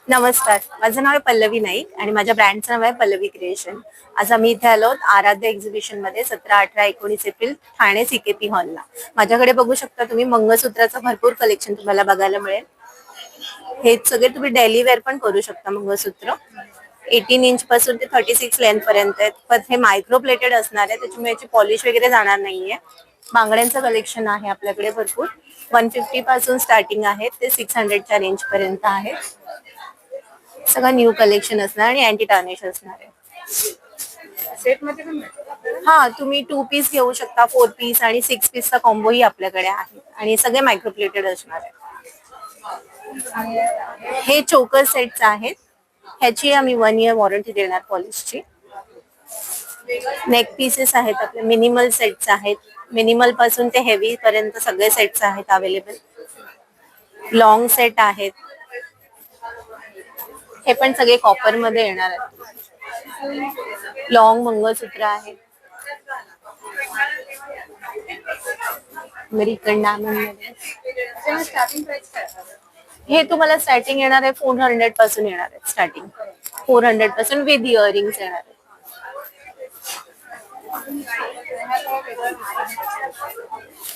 नमस्कार, माझं नाव आहे पल्लवी नाईक आणि माझ्या ब्रँडचं नाव आहे पल्लवी क्रिएशन. आज आम्ही इथे आलो आहोत आराध्य एक्झिबिशन मध्ये 17, 18, 19 एप्रिल ठाणे सीकेपी हॉलला. माझ्याकडे बघू शकता तुम्ही मंगळसूत्राचं भरपूर कलेक्शन तुम्हाला बघायला मिळेल. हे सगळे तुम्ही डेली वेअर पण करू शकता. मंगळसूत्र 18 इंच पासून ते 36 लेंथ पर्यंत आहेत. पण हे मायक्रो प्लेटेड असणार आहे, त्याच्यामुळे याची पॉलिश वगैरे जाणार नाहीये. बांगड्यांचं कलेक्शन आहे आपल्याकडे भरपूर. 150 पासून स्टार्टिंग आहे ते 600च्या रेंज पर्यंत आहे. सगळं न्यू कलेक्शन असणार आणि अँटी टार्निश असणार आहे. हा, तुम्ही 2 पीस घेऊ शकता, 4 पीस आणि 6 पीसचा कॉम्बोही आपल्याकडे आहे आणि सगळे मायक्रोप्लेटेड असणार आहे. हे चोकर सेट्स आहेत. ह्याची आम्ही 1 इयर वॉरंटी देणार पॉलिशची. नेक पीसेस आहेत आपले, मिनिमल सेट्स आहेत. मिनिमल पासून ते हेवी पर्यंत सगळे सेट्स आहेत अवेलेबल. लॉंग सेट आहेत. हे पण सगळे कॉपर मध्ये येणार आहेत. लॉंग मंगळसूत्र आहे. अमेरिकन डायमंड मध्ये हे तुम्हाला स्टार्टिंग येणार आहे 400 पासून येणार आहे. स्टार्टिंग 400 पासून विथ इयरिंग्स येणार आहे.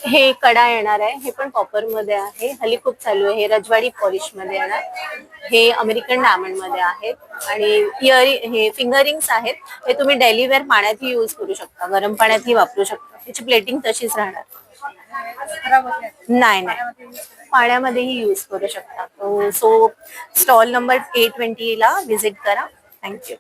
हे कडा येणार आहे, हे पण कॉपर मध्ये आहे. हल्ली खूप चालू आहे. हे रजवाडी पॉलिश मध्ये येणार. हे अमेरिकन डायमंड मध्ये आहेत आणि हे फिंगर रिंग्स आहेत. हे तुम्ही डेली वेअर पाण्यातही यूज करू शकता, गरम पाण्यातही वापरू शकता. त्याची प्लेटिंग तशीच राहणार. नाही नाही, पाण्यामध्येही यूज करू शकता. सो स्टॉल नंबर A20 ला व्हिजिट करा. थँक्यू.